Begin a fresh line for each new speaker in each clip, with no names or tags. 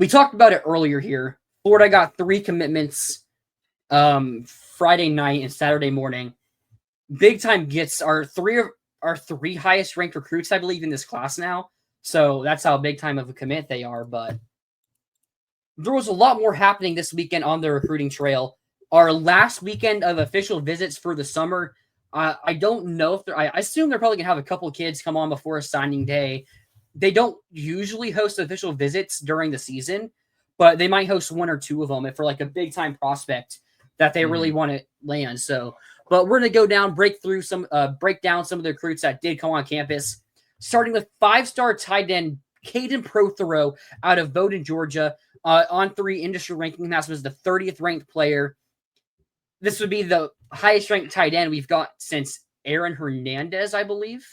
we talked about it earlier here. Florida got 3 commitments Friday night and Saturday morning. Big time gets our three highest ranked recruits, I believe, in this class now. So that's how big time of a commit they are. But there was a lot more happening this weekend on the recruiting trail. Our last weekend of official visits for the summer. I don't know if I assume they're probably gonna have a couple of kids come on before a signing day. They don't usually host official visits during the season, but they might host 1 or 2 of them if for like a big time prospect that they really want to land. So, but we're gonna go down, break down some of the recruits that did come on campus, starting with 5-star tight end Caden Prothero out of Bowdoin, Georgia. On 3 industry ranking, that was the 30th ranked player. This would be the highest ranked tight end we've got since Aaron Hernandez, I believe.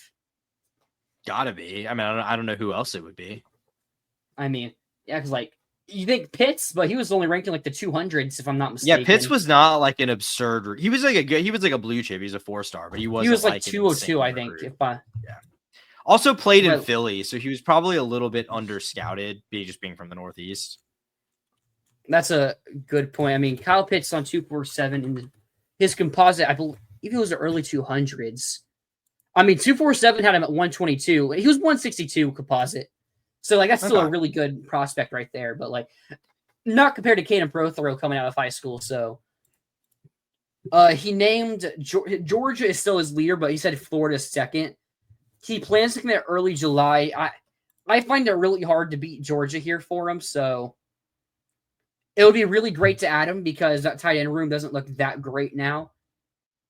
Gotta be. I mean, I don't know who else it would be.
I mean, yeah, because like you think Pitts, but he was only ranked in like the 200s, if I'm not mistaken.
Yeah, Pitts was not like an absurd. He was like a blue chip. He's a 4-star, but he was
like 202, I think. Yeah.
Also played in Philly, so he was probably a little bit under-scouted, being from the Northeast.
That's a good point. I mean, Kyle Pitts on 247 in his composite, I believe it was the early 200s. I mean, 247 had him at 122. He was 162 composite. So, like, that's still a really good prospect right there. But, like, not compared to Caden Prothero coming out of high school. So, he named Georgia is still his leader, but he said Florida's second. He plans to commit early July. I find it really hard to beat Georgia here for him. So, it would be really great to add him because that tight end room doesn't look that great now.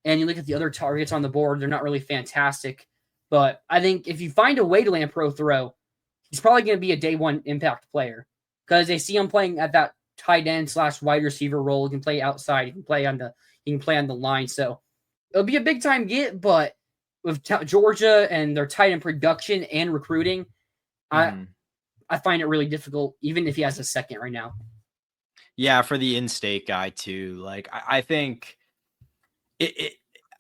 And you look at the other targets on the board, they're not really fantastic. But I think if you find a way to land Prothero, he's probably going to be a day one impact player because they see him playing at that tight end / wide receiver role. He can play outside. He can play on the line. So it'll be a big time get, but with Georgia and their tight end production and recruiting, I find it really difficult, even if he has a second right now.
Yeah, for the in-state guy too. Like I think it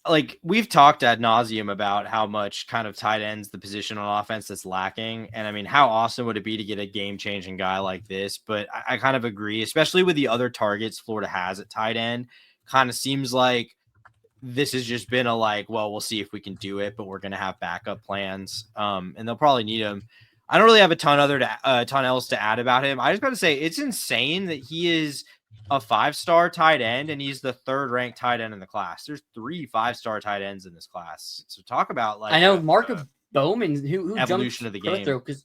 like we've talked ad nauseum about how much kind of tight ends the position on offense that's lacking. And I mean, how awesome would it be to get a game-changing guy like this? But I kind of agree, especially with the other targets Florida has at tight end. Kind of seems like this has just been a like, well, we'll see if we can do it, but we're going to have backup plans. And they'll probably need him. I don't really have a ton else to add about him. I just got to say it's insane that he is a 5-star tight end and he's the 3rd ranked tight end in the class. There's 3 5-star tight ends in this class. So talk about like
I know Mark Bowman who
evolution of the game.
Because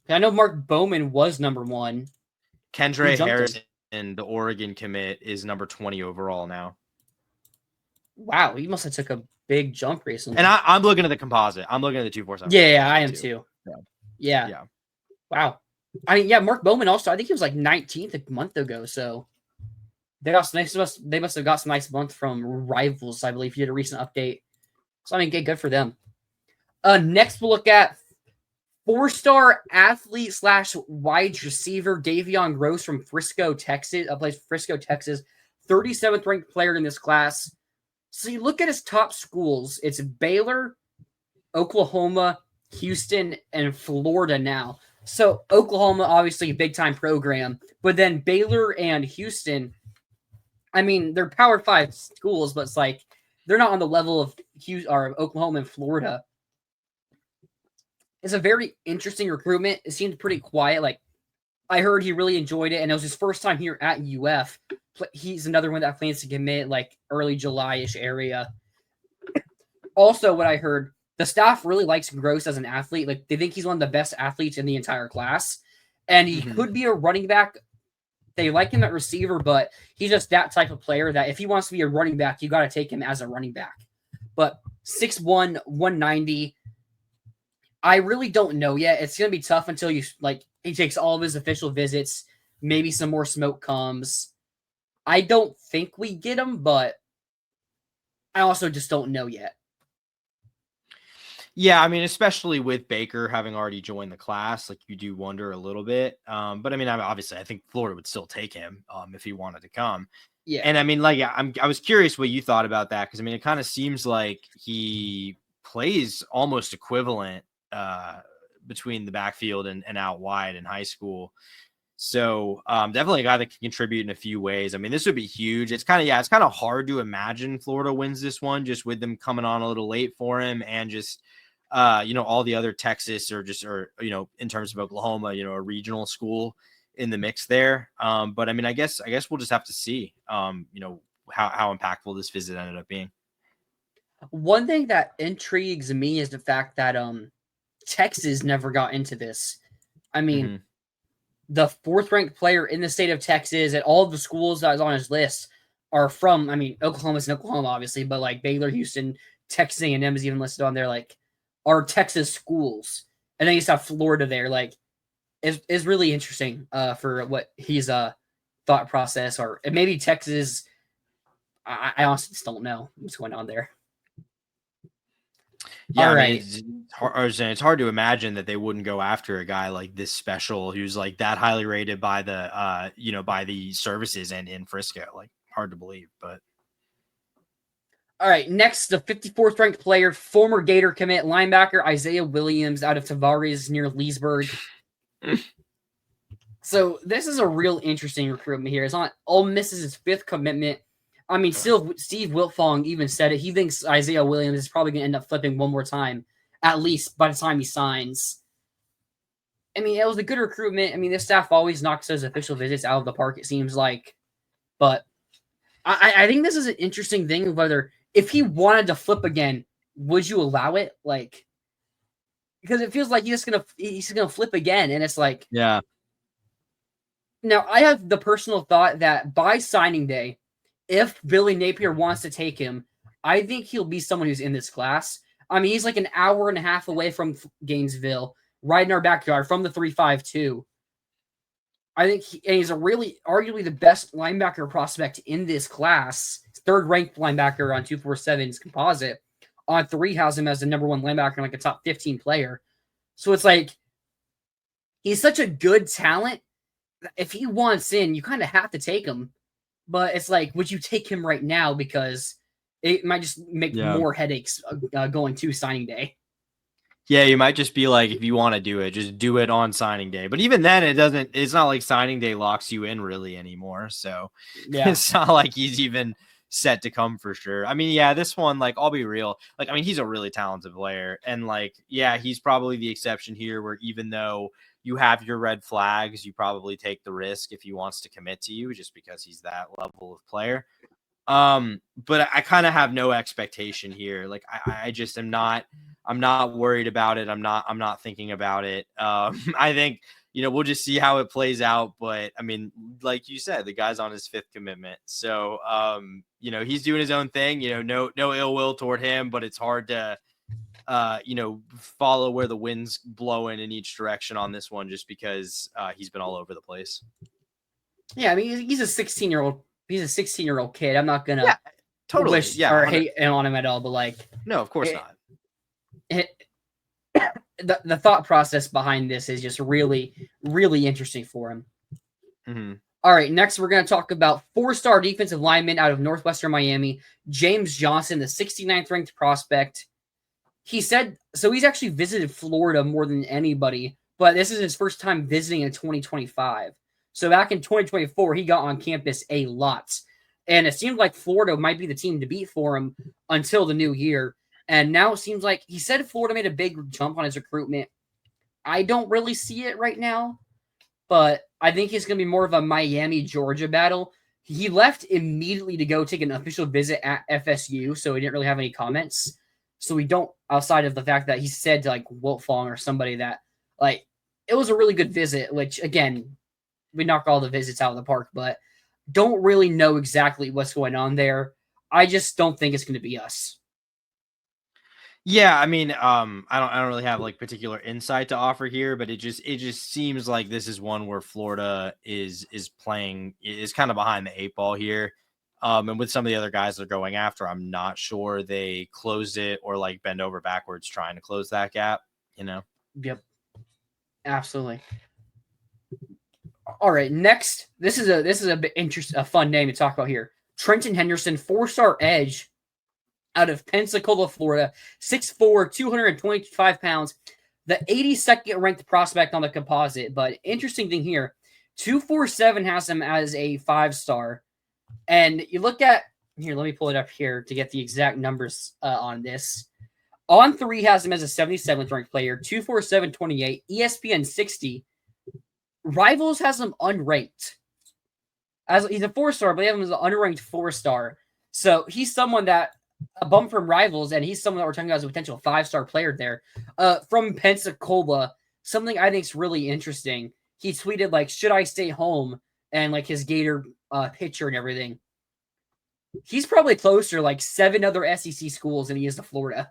I know Mark Bowman was number 1.
Kendra Harrison, the Oregon commit, is number 20 overall now.
Wow, he must have took a big jump recently.
And I'm looking at the composite. I'm looking at the 247.
Yeah, I am too. Yeah. Wow. I mean, yeah, Mark Bowman also, I think he was like 19th a month ago. So they must have got some nice month from Rivals, I believe. He did a recent update. So I mean, good for them. Next we'll look at 4-star athlete / wide receiver Davon Gross from Frisco, Texas. Plays Frisco, Texas. 37th ranked player in this class. So you look at his top schools. It's Baylor, Oklahoma, Houston, and Florida now. So Oklahoma, obviously a big-time program. But then Baylor and Houston, I mean, they're Power 5 schools, but it's like they're not on the level of Oklahoma and Florida. It's a very interesting recruitment. It seemed pretty quiet. Like, I heard he really enjoyed it, and it was his first time here at UF. He's another one that plans to commit like early July-ish area. Also, what I heard, the staff really likes Gross as an athlete. Like, they think he's one of the best athletes in the entire class, and he could be a running back. They like him at receiver, but he's just that type of player that if he wants to be a running back, you got to take him as a running back. But 6'1", 190. I really don't know yet. It's going to be tough until he takes all of his official visits. Maybe some more smoke comes. I don't think we get him, but I also just don't know yet.
Yeah, I mean, especially with Baker having already joined the class, like you do wonder a little bit. But I mean, obviously, I think Florida would still take him if he wanted to come.
Yeah,
and I mean, like, I was curious what you thought about that because I mean, it kind of seems like he plays almost equivalent between the backfield and out wide in high school. So definitely a guy that can contribute in a few ways. I mean, this would be huge. It's kind of hard to imagine Florida wins this one just with them coming on a little late for him and just all the other Texas or in terms of Oklahoma, a regional school in the mix there. But I mean, I guess we'll just have to see how impactful this visit ended up being.
One thing that intrigues me is the fact that Texas never got into this. I mean, the 4th-ranked player in the state of Texas and all of the schools that was on his list are from, Oklahoma's in Oklahoma, obviously, but like Baylor, Houston, Texas A&M is even listed on there, like, are Texas schools. And then you have Florida there. Like, it's really interesting for what his thought process, or maybe Texas. I honestly just don't know what's going on there.
Yeah, right. It's hard to imagine that they wouldn't go after a guy like this special who's like that highly rated by the by the services and in Frisco. Like, hard to believe, but
all right. Next, the 54th ranked player, former Gator commit linebacker Isaiah Williams out of Tavares near Leesburg. So this is a real interesting recruitment here. It's not Ole Miss is his 5th commitment. I mean, still, Steve Wiltfong even said it. He thinks Isaiah Williams is probably going to end up flipping one more time, at least by the time he signs. I mean, it was a good recruitment. I mean, this staff always knocks those official visits out of the park, it seems like. But I think this is an interesting thing of whether, if he wanted to flip again, would you allow it? Like, because it feels like he's gonna flip again, and it's like,
yeah.
Now, I have the personal thought that by signing day, if Billy Napier wants to take him, I think he'll be someone who's in this class. I mean, he's like an hour and a half away from Gainesville, right in our backyard from the 352. I think he's a really, arguably the best linebacker prospect in this class. 3rd-ranked linebacker on 247's composite. On 3 has him as the number 1 linebacker, like a top 15 player. So it's like, he's such a good talent. If he wants in, you kind of have to take him. But it's like, would you take him right now? Because it might just make more headaches going to signing day.
Yeah, you might just be like, if you want to do it, just do it on signing day. But even then, it's not like signing day locks you in really anymore. So it's not like he's even set to come for sure. I mean, yeah, this one, like, I'll be real. Like, I mean, he's a really talented player. And like, yeah, he's probably the exception here where even though you have your red flags, you probably take the risk if he wants to commit to you just because he's that level of player. But I kind of have no expectation here. Like, I just I'm not worried about it. I'm not thinking about it. I think, we'll just see how it plays out. But I mean, like you said, the guy's on his 5th commitment. So, he's doing his own thing, no ill will toward him, but it's hard to, follow where the wind's blowing in each direction on this one, just because he's been all over the place.
Yeah. I mean, he's a 16-year-old. He's a 16-year-old kid. I'm not going to
totally
wish or hate on him at all, but like,
no, of course not.
The thought process behind this is just really, really interesting for him.
Mm-hmm.
All right, next we're going to talk about 4-star defensive lineman out of Northwestern Miami, James Johnson, the 69th ranked prospect. He said, so he's actually visited Florida more than anybody, but this is his first time visiting in 2025. So back in 2024, he got on campus a lot. And it seemed like Florida might be the team to beat for him until the new year. And now it seems like he said Florida made a big jump on his recruitment. I don't really see it right now, but I think it's going to be more of a Miami-Georgia battle. He left immediately to go take an official visit at FSU, so he didn't really have any comments. So we don't, outside of the fact that he said to like Wiltfong or somebody that like it was a really good visit, which again, we knock all the visits out of the park, but don't really know exactly what's going on there. I just don't think it's going to be us.
Yeah, I mean, I don't really have like particular insight to offer here, but it just seems like this is one where Florida is kind of behind the 8 ball here. And with some of the other guys they're going after, I'm not sure they closed it or like bend over backwards trying to close that gap, Yep.
Absolutely. All right, next, this is a bit a fun name to talk about here. Trenton Henderson, 4-star edge out of Pensacola, Florida, 6'4", 225 pounds, the 82nd ranked prospect on the composite. But interesting thing here, 247 has him as a 5-star. And you look at here, let me pull it up here to get the exact numbers on this. On 3 has him as a 77th ranked player, 247 28, ESPN 60. Rivals has him unranked. As he's a 4-star, but they have him as an unranked 4-star. So he's someone that a bump from Rivals, and he's someone that we're talking about as a potential 5-star player there. From Pensacola, something I think is really interesting. He tweeted like, "Should I stay home?" and like his Gator picture and everything. He's probably closer to like 7 other SEC schools than he is to Florida,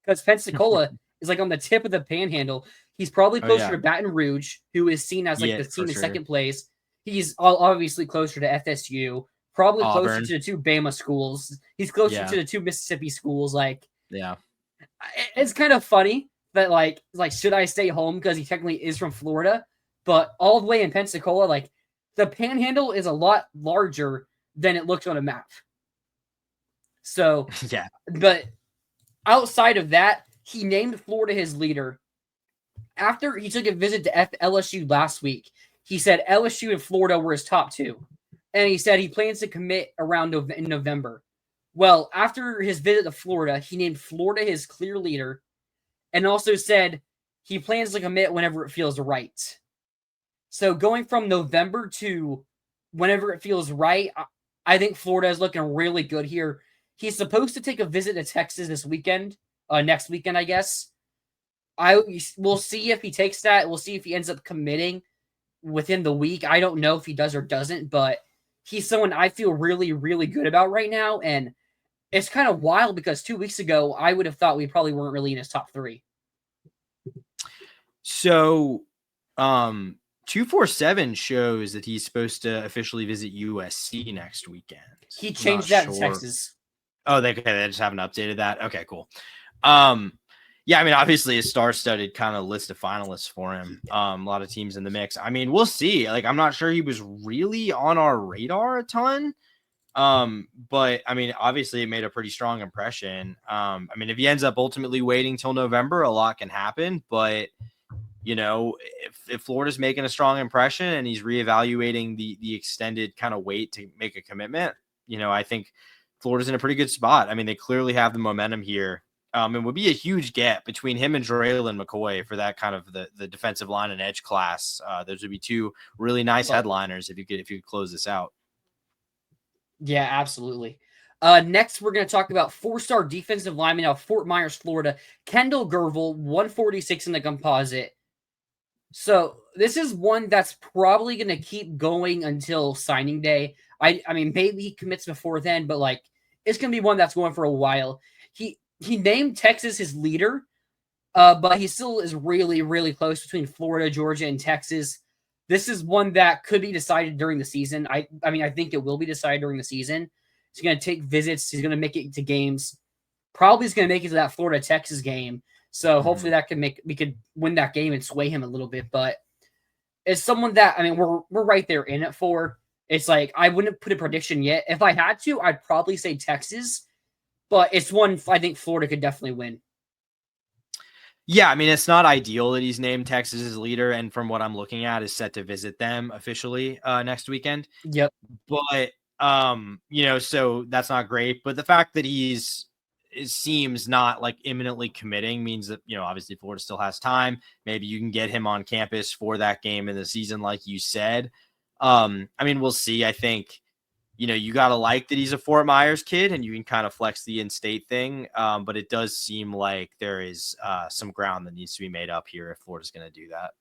because Pensacola is like on the tip of the panhandle. He's probably closer to Baton Rouge, who is seen as like the team in second place. He's obviously closer to FSU, probably
Auburn.
closer to the 2 Bama schools. He's closer to the 2 Mississippi schools. Like, it's kind of funny that like should I stay home, because he technically is from Florida, but all the way in Pensacola, like the panhandle is a lot larger than it looks on a map. So but outside of that, he named Florida his leader. After he took a visit to LSU last week, he said LSU and Florida were his top 2. And he said he plans to commit around in November. Well, after his visit to Florida, he named Florida his clear leader, and also said he plans to commit whenever it feels right. So going from November to whenever it feels right, I think Florida is looking really good here. He's supposed to take a visit to Texas this weekend, next weekend, I guess. We'll see if he takes that. We'll see if he ends up committing within the week. I don't know if he does or doesn't, but he's someone I feel really, really good about right now. And it's kind of wild because 2 weeks ago, I would have thought we probably weren't really in his top 3.
So, 247 shows that he's supposed to officially visit USC next weekend.
He changed that in Texas.
Oh, they just haven't updated that. Okay, cool. Yeah, I mean, obviously a star-studded kind of list of finalists for him. A lot of teams in the mix. I mean, we'll see. Like, I'm not sure he was really on our radar a ton. But I mean, obviously it made a pretty strong impression. I mean, if he ends up ultimately waiting till November, a lot can happen, but you know, if Florida's making a strong impression and he's reevaluating the extended kind of wait to make a commitment, you know, I think Florida's in a pretty good spot. I mean, they clearly have the momentum here. It would be a huge gap between him and Draylen McCoy for that kind of the defensive line and edge class. Those would be 2 really nice headliners if you could close this out.
Yeah, absolutely. Next, we're going to talk about 4-star defensive lineman out of Fort Myers, Florida, Kendall Gerville, 146 in the composite. So this is one that's probably going to keep going until signing day. I mean, maybe he commits before then, but like it's going to be one that's going for a while. He named Texas his leader, but he still is really, really close between Florida, Georgia, and Texas. This is one that could be decided during the season. I mean, I think it will be decided during the season. He's going to take visits. He's going to make it to games. Probably he's going to make it to that Florida-Texas game. So hopefully we could win that game and sway him a little bit. But it's someone that, I mean, we're right there in it for. It's like, I wouldn't put a prediction yet. If I had to, I'd probably say Texas. But it's one I think Florida could definitely win.
Yeah, I mean, it's not ideal that he's named Texas's leader, and from what I'm looking at, is set to visit them officially next weekend.
Yep.
But you know, so that's not great. But the fact that it seems not like imminently committing means that, you know, obviously Florida still has time. Maybe you can get him on campus for that game in the season, like you said. I mean, we'll see. I think, you know, you got to like that he's a Fort Myers kid and you can kind of flex the in-state thing. But it does seem like there is some ground that needs to be made up here if Florida's going to do that.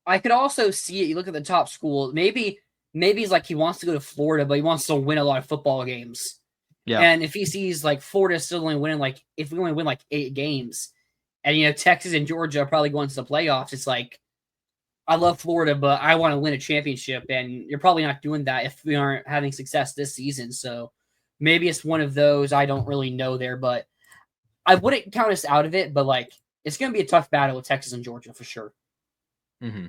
I could also see it. You look at the top school. Maybe he's like he wants to go to Florida, but he wants to win a lot of football games. Yeah. And if he sees like Florida still only winning, like if we only win like 8 games, and you know Texas and Georgia are probably going to the playoffs, it's like, I love Florida, but I want to win a championship, and you're probably not doing that if we aren't having success this season. So maybe it's one of those. I don't really know there, but I wouldn't count us out of it. But like, it's going to be a tough battle with Texas and Georgia for sure.
Mm-hmm.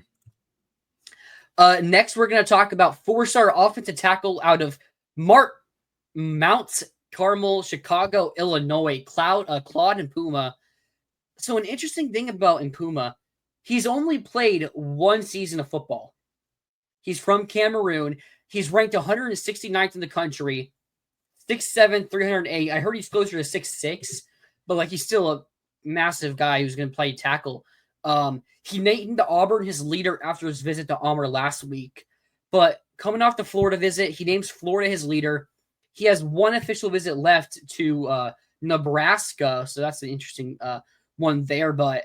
Next, we're going to talk about 4-star offensive tackle out of Mount Carmel, Chicago, Illinois, Claude Impuma. So an interesting thing about Impuma, he's only played 1 season of football. He's from Cameroon. He's ranked 169th in the country, 6'7", 308. I heard he's closer to 6'6", but like he's still a massive guy who's going to play tackle. He named Auburn his leader after his visit to Auburn last week. But coming off the Florida visit, he names Florida his leader. He has one official visit left to Nebraska, so that's an interesting one there. But,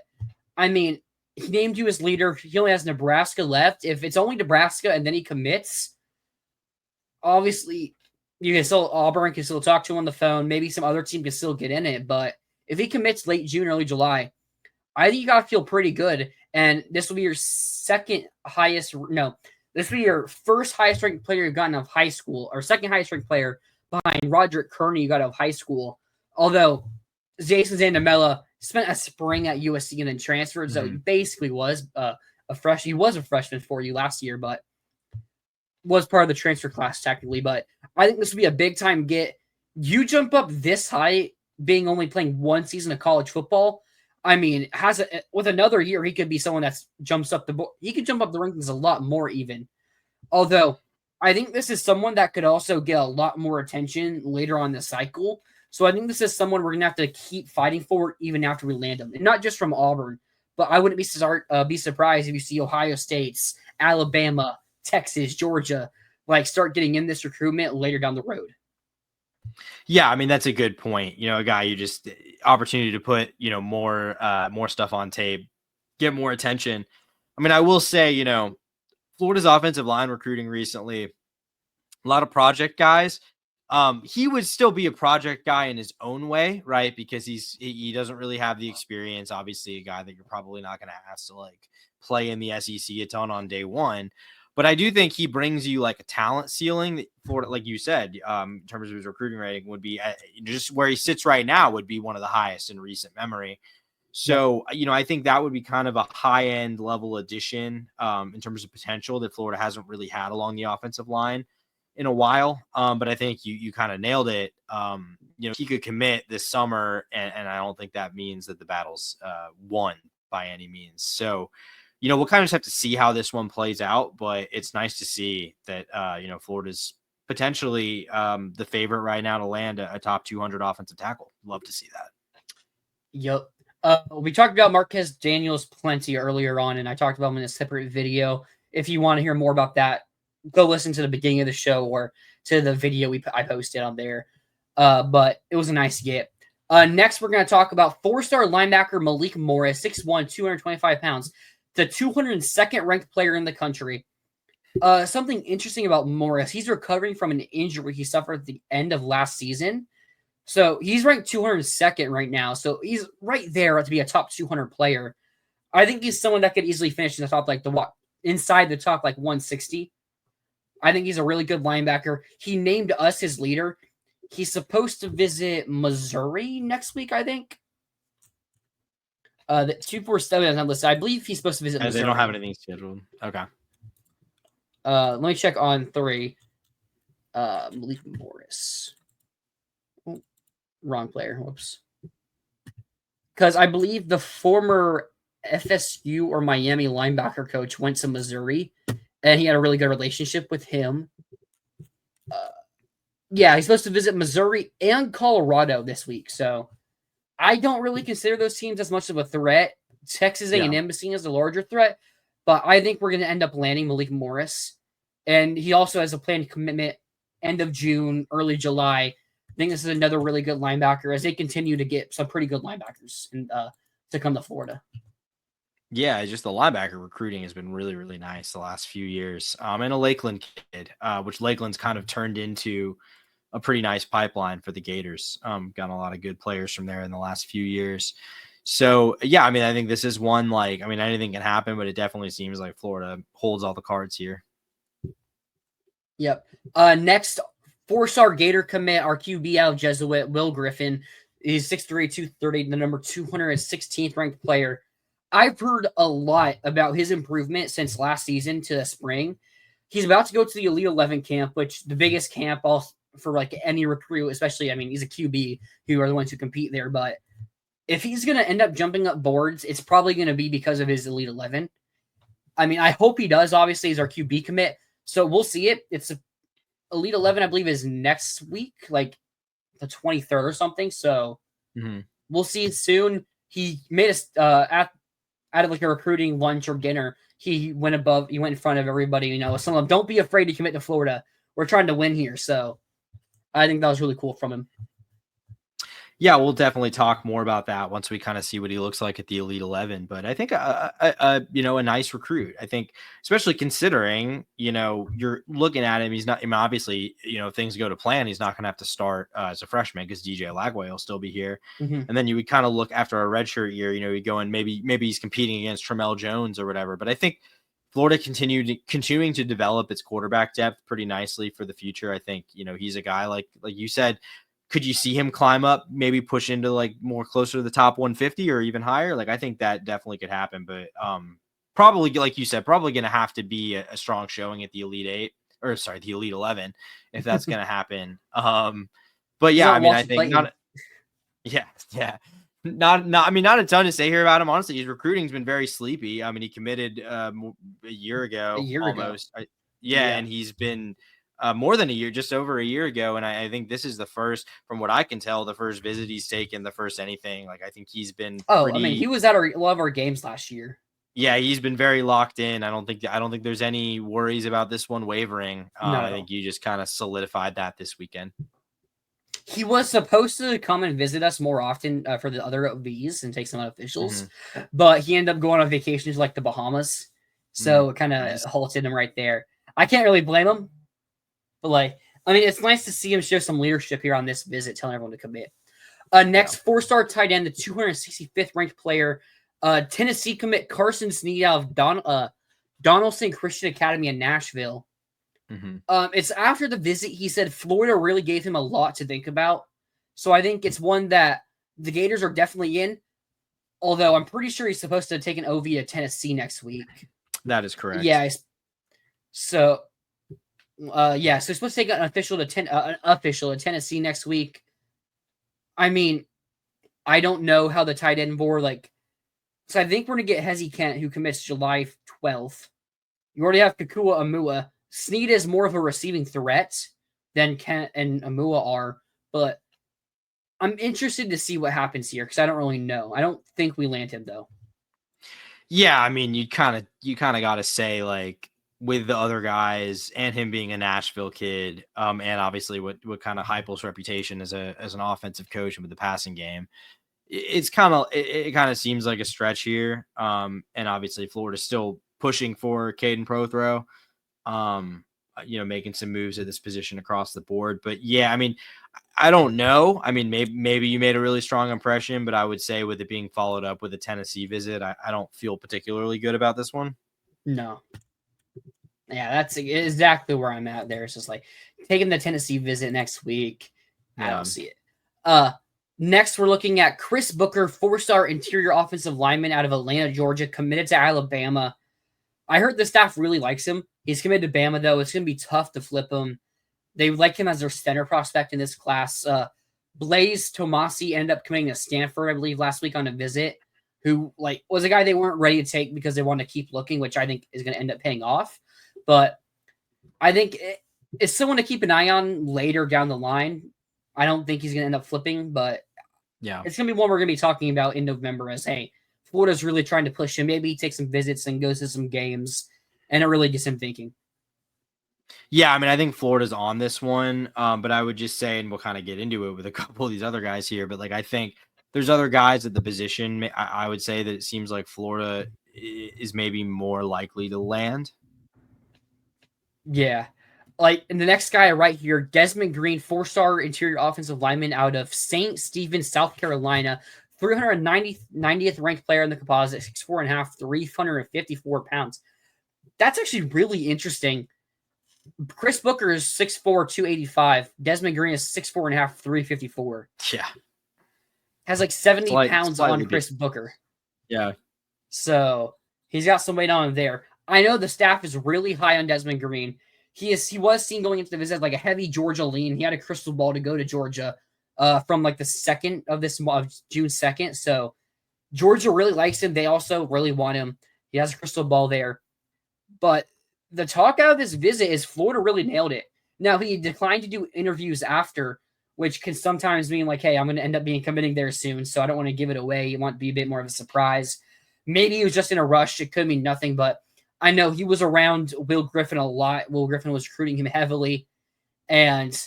I mean, he named you his leader. He only has Nebraska left. If it's only Nebraska and then he commits, obviously you can still Auburn can still talk to him on the phone. Maybe some other team can still get in it. But if he commits late June, early July, I think you got to feel pretty good. And this will be your this will be your first highest ranked player you've gotten out of high school, or second highest ranked player behind Roderick Kearney you got out of high school. Although Jason Zandamela spent a spring at USC and then transferred, so he basically was a freshman. He was a freshman for you last year, but was part of the transfer class technically. But I think this would be a big time get. You jump up this high, being only playing one season of college football. I mean, with another year, he could be someone that jumps up the board. He could jump up the rankings a lot more even. Although, I think this is someone that could also get a lot more attention later on the cycle. So I think this is someone we're going to have to keep fighting for even after we land him. And not just from Auburn, but I wouldn't be surprised if you see Ohio State's, Alabama, Texas, Georgia, start getting in this recruitment later down the road.
Yeah, I mean, that's a good point. A guy you just opportunity to put, more stuff on tape, get more attention. I mean, I will say, Florida's offensive line recruiting recently, a lot of project guys. He would still be a project guy in his own way, right? Because he doesn't really have the experience. Obviously, a guy that you're probably not going to ask to play in the SEC a ton on day one. But I do think he brings you a talent ceiling that Florida, like you said, in terms of his recruiting rating, would be just where he sits right now would be one of the highest in recent memory. So, I think that would be kind of a high end level addition in terms of potential that Florida hasn't really had along the offensive line in a while. But I think you kind of nailed it. He could commit this summer, and I don't think that means that the battle's won by any means. So, we'll kind of just have to see how this one plays out, but it's nice to see that, Florida's potentially the favorite right now to land a top 200 offensive tackle. Love to see that.
Yep. We talked about Marquez Daniels plenty earlier on, and I talked about him in a separate video. If you want to hear more about that, go listen to the beginning of the show or to the video I posted on there. But it was a nice get. Next, we're going to talk about 4-star linebacker Malik Morris, 6'1", 225 pounds. The 202nd ranked player in the country. Something interesting about Morris, he's recovering from an injury he suffered at the end of last season. So he's ranked 202nd right now. So he's right there to be a top 200 player. I think he's someone that could easily finish in the top, inside the top 160. I think he's a really good linebacker. He named us his leader. He's supposed to visit Missouri next week, I think. The 247 is not listed. I believe he's supposed to visit Missouri.
They don't have anything scheduled. Okay.
Let me check on 3. Malik Morris. Oh, wrong player. Whoops. Because I believe the former FSU or Miami linebacker coach went to Missouri, and he had a really good relationship with him. Yeah, he's supposed to visit Missouri and Colorado this week, so I don't really consider those teams as much of a threat. Texas A&M is seen as a larger threat, but I think we're going to end up landing Malik Morris. And he also has a planned commitment end of June, early July. I think this is another really good linebacker as they continue to get some pretty good linebackers to come to Florida.
Yeah, just the linebacker recruiting has been really, really nice the last few years. And a Lakeland kid, which Lakeland's kind of turned into a pretty nice pipeline for the Gators. Got a lot of good players from there in the last few years. So, yeah, I mean, I think this is one, anything can happen, but it definitely seems like Florida holds all the cards here.
Yep. Next, 4-star Gator commit, our QB out of Jesuit, Will Griffin. He's 6'3", 230, the number 216th ranked player. I've heard a lot about his improvement since last season to the spring. He's about to go to the Elite 11 camp, which the biggest camp for any recruit, especially, he's a QB who are the ones who compete there. But if he's going to end up jumping up boards, it's probably going to be because of his Elite 11. I hope he does. Obviously, he's our QB commit, So we'll see it. It's Elite 11, I believe, is next week, like the 23rd or something. So we'll see it soon. He made us out of like a recruiting lunch or dinner. He went in front of everybody. You know, some of them, don't be afraid to commit to Florida. We're trying to win here. So I think that was really cool from him.
Yeah, we'll definitely talk more about that once we kind of see what he looks like at the Elite 11. But I think a nice recruit. I think, especially considering, you're looking at him. He's not, obviously, if things go to plan, he's not going to have to start as a freshman because DJ Lagway will still be here. And then you would kind of look after a redshirt year. You go and maybe he's competing against Tramel Jones or whatever. But I think Florida continuing to develop its quarterback depth pretty nicely for the future. I think he's a guy like you said. Could you see him climb up, maybe push into like more closer to the top 150 or even higher? Like, I think that definitely could happen, but probably, like you said, probably going to have to be a strong showing at the the Elite 11, if that's going to happen. But yeah, I mean, I think not a ton to say here about him. Honestly, his recruiting's been very sleepy. I mean, he committed a year ago, almost. And he's been more than a year, just over a year ago. And I think this is the first, from what I can tell, the first visit he's taken, the first anything. Like, I think he's been
he was at a lot of our games last year.
Yeah, he's been very locked in. I don't think there's any worries about this one wavering. I think you just kind of solidified that this weekend. He
was supposed to come and visit us more often for the other OVs and take some officials, but he ended up going on vacation to like the Bahamas. So it kind of halted him right there. I can't really blame him. But it's nice to see him show some leadership here on this visit, telling everyone to commit. Next, 4-star tight end, the 265th ranked player, Tennessee commit Carson Snead out of Donaldson Christian Academy in Nashville. It's after the visit, he said Florida really gave him a lot to think about. So I think it's one that the Gators are definitely in. Although I'm pretty sure he's supposed to take an OV to Tennessee next week.
That is correct.
Yeah. So he's supposed to take an official to Tennessee next week. I mean, I don't know how the tight end board so I think we're gonna get Hezi Kent, who commits July 12th. You already have Kakua Amua. Snead is more of a receiving threat than Kent and Amua are, but I'm interested to see what happens here because I don't really know. I don't think we land him though.
Yeah, I mean, you kind of got to say with the other guys and him being a Nashville kid, and obviously what kind of Heupel's reputation as an offensive coach and with the passing game, it kind of seems like a stretch here. And obviously Florida's still pushing for Caden Prothro, making some moves at this position across the board. But yeah, I mean, I don't know. I mean, maybe you made a really strong impression, but I would say with it being followed up with a Tennessee visit, I don't feel particularly good about this one.
No. Yeah, that's exactly where I'm at there. It's just taking the Tennessee visit next week. Yeah. I don't see it. Next, we're looking at Chris Booker, 4-star interior offensive lineman out of Atlanta, Georgia, committed to Alabama. I heard the staff really likes him. He's committed to Bama, though. It's going to be tough to flip him. They like him as their center prospect in this class. Blaze Tomasi ended up committing to Stanford, I believe, last week on a visit, who was a guy they weren't ready to take because they wanted to keep looking, which I think is going to end up paying off. But I think it's someone to keep an eye on later down the line. I don't think he's going to end up flipping, but yeah, it's going to be one we're going to be talking about in November as, hey, Florida's really trying to push him. Maybe he takes some visits and goes to some games, and it really gets him thinking.
Yeah, I mean, I think Florida's on this one, but I would just say, and we'll kind of get into it with a couple of these other guys here, but I think there's other guys at the position. I would say that it seems like Florida is maybe more likely to land.
Yeah. And the next guy right here, Desmond Green, 4-star interior offensive lineman out of St. Stephen, South Carolina, 390th ranked player in the composite, 6'4.5", 354 pounds. That's actually really interesting. Chris Booker is 6'4", 285. Desmond Green is 6'4.5", 354.
Yeah.
Has 70 pounds on Chris Booker.
Yeah.
So he's got some weight on him there. I know the staff is really high on Desmond Green. He was seen going into the visit a heavy Georgia lean. He had a crystal ball to go to Georgia from the 2nd of this month, June 2nd. So Georgia really likes him. They also really want him. He has a crystal ball there. But the talk out of this visit is Florida really nailed it. Now, he declined to do interviews after, which can sometimes mean like, hey, I'm going to end up committing there soon, so I don't want to give it away. You want to be a bit more of a surprise. Maybe he was just in a rush. It could mean nothing, but I know he was around Will Griffin a lot. Will Griffin was recruiting him heavily, and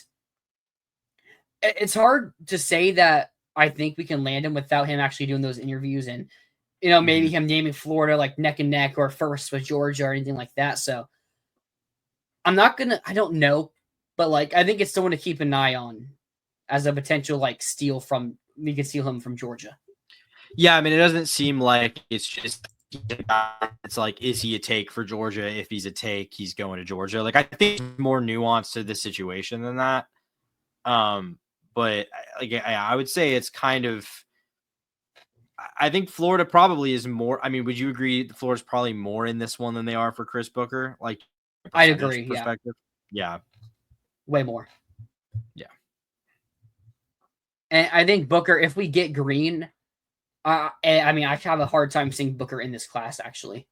it's hard to say that I think we can land him without him actually doing those interviews and, maybe him naming Florida like neck and neck or first with Georgia or anything like that. So I don't know, but like, I think it's someone to keep an eye on as a potential like we could steal him from Georgia.
Yeah. I mean, it doesn't seem like it's just, it's like, is he a take for Georgia? If he's a take, he's going to Georgia. Like, I think there's more nuance to this situation than that. But like, I would say it's kind of, I think Florida probably is more. I mean, would you agree Florida's probably more in this one than they are for Chris Booker? Like,
I agree.
Perspective. Yeah.
Way more.
Yeah.
And I think Booker, if we get Green, I have a hard time seeing Booker in this class, actually.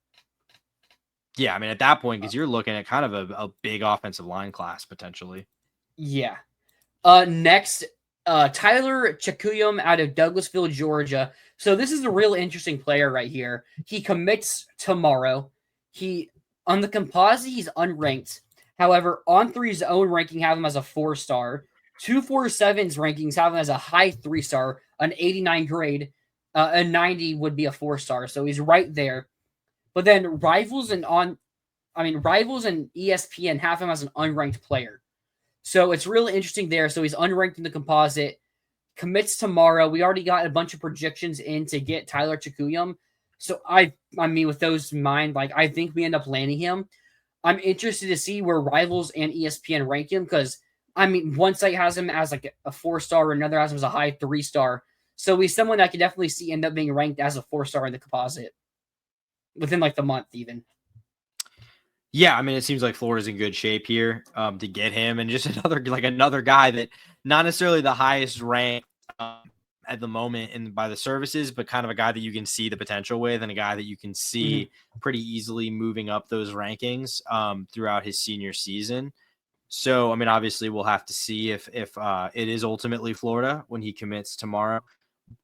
Yeah, I mean, at that point, because you're looking at kind of a big offensive line class, potentially.
Yeah. Next, Tyler Chaku out of Douglasville, Georgia. So this is a real interesting player right here. He commits tomorrow. On the composite, he's unranked. However, On3's own ranking have him as a 4-star. 247's rankings have him as a high 3-star, an 89 grade. A 90 would be a 4-star. So he's right there. But then Rivals and ESPN have him as an unranked player. So it's really interesting there. So he's unranked in the composite, commits tomorrow. We already got a bunch of projections in to get Tyler Chaku. So I mean, with those in mind, like I think we end up landing him. I'm interested to see where Rivals and ESPN rank him because I mean, one site has him as like a 4-star, another has him as a high 3-star. So he's someone I could definitely see end up being ranked as a 4-star in the composite within like the month even.
Yeah, I mean, it seems like Florida's in good shape here to get him, and just another guy that not necessarily the highest rank at the moment and by the services, but kind of a guy that you can see the potential with, and a guy that you can see pretty easily moving up those rankings throughout his senior season. So, I mean, obviously, we'll have to see if it is ultimately Florida when he commits tomorrow.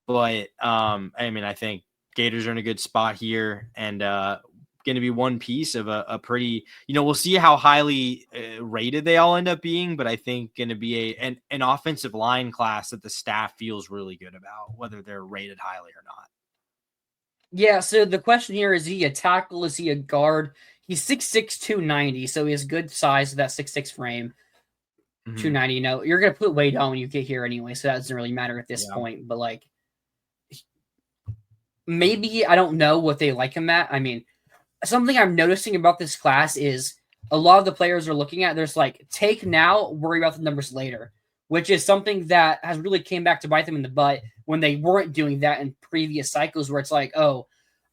But I mean, I think Gators are in a good spot here, and going to be one piece of a pretty, we'll see how highly rated they all end up being, but I think going to be an offensive line class that the staff feels really good about, whether they're rated highly or not.
Yeah, so the question here, is he a tackle? Is he a guard? He's 6'6", 290, so he has good size of that 6'6" frame. 290, you're going to put weight on when you get here anyway, so that doesn't really matter at this point, but like, maybe, I don't know what they like him at. I mean, something I'm noticing about this class is a lot of the players are looking at, there's like, take now, worry about the numbers later, which is something that has really came back to bite them in the butt when they weren't doing that in previous cycles, where it's like, oh,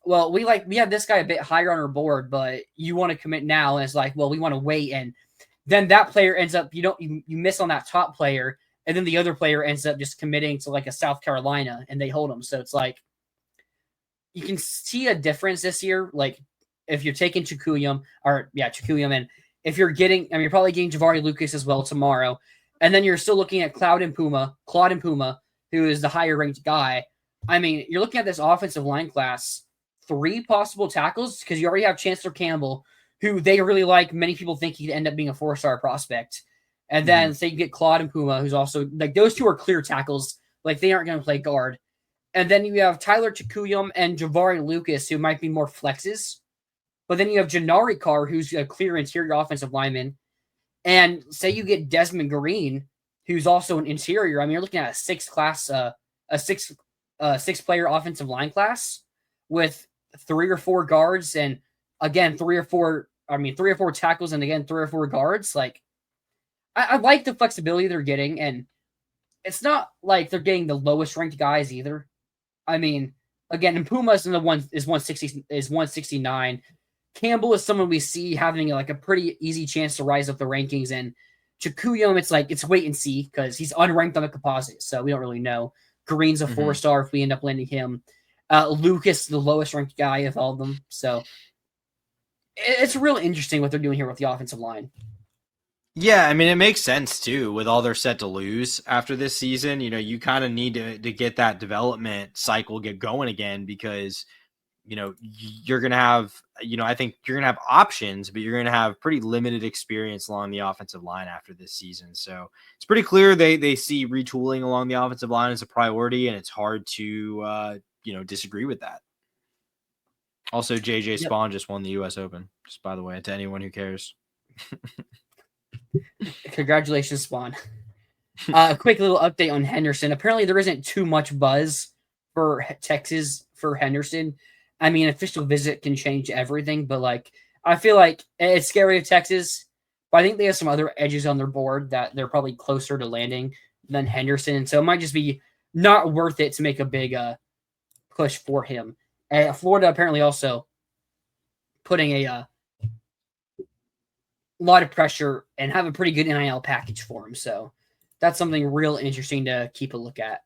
well, we have this guy a bit higher on our board, but you want to commit now, and it's like, well, we want to wait, and then that player ends up, you miss on that top player, and then the other player ends up just committing to like a South Carolina, and they hold them. So it's like, you can see a difference this year, like, if you're taking Chaku, and if you're getting, you're probably getting Javari Lucas as well tomorrow, and then you're still looking at Claude Impuma, who is the higher ranked guy. I mean, you're looking at this offensive line class, 3 possible tackles, because you already have Chancellor Campbell, who they really like. Many people think he could end up being a 4-star prospect. And then say you get Claude Impuma, who's also, like, those two are clear tackles. Like, they aren't going to play guard. And then you have Tyler Chaku and Javari Lucas, who might be more flexes. But then you have Janari Carr, who's a clear interior offensive lineman. And say you get Desmond Green, who's also an interior. I mean, you're looking at a 6-player offensive line class with 3 or 4 guards, and again, 3 or 4 tackles, and again, 3 or 4 guards. Like, I like the flexibility they're getting, and it's not like they're getting the lowest ranked guys either. I mean, again, Impuma is 169. Campbell is someone we see having like a pretty easy chance to rise up the rankings, and Chaku, it's like, it's wait and see because he's unranked on the composite, so we don't really know. Green's a 4-star if we end up landing him. Lucas, the lowest ranked guy of all of them. So it's real interesting what they're doing here with the offensive line.
Yeah, I mean, it makes sense too with all they're set to lose after this season. You kind of need to get that development cycle get going again because you're going to have, I think you're going to have options, but you're going to have pretty limited experience along the offensive line after this season. So it's pretty clear they see retooling along the offensive line as a priority, and it's hard to, disagree with that. Also, JJ Spawn just won the U.S. Open, just by the way, to anyone who cares.
Congratulations, Spawn. A quick little update on Henderson. Apparently, there isn't too much buzz for Texas for Henderson. I mean, official visit can change everything, but like I feel like it's scary of Texas, but I think they have some other edges on their board that they're probably closer to landing than Henderson, and so it might just be not worth it to make a big push for him. Florida apparently also putting a lot of pressure and have a pretty good NIL package for him, so that's something real interesting to keep a look at.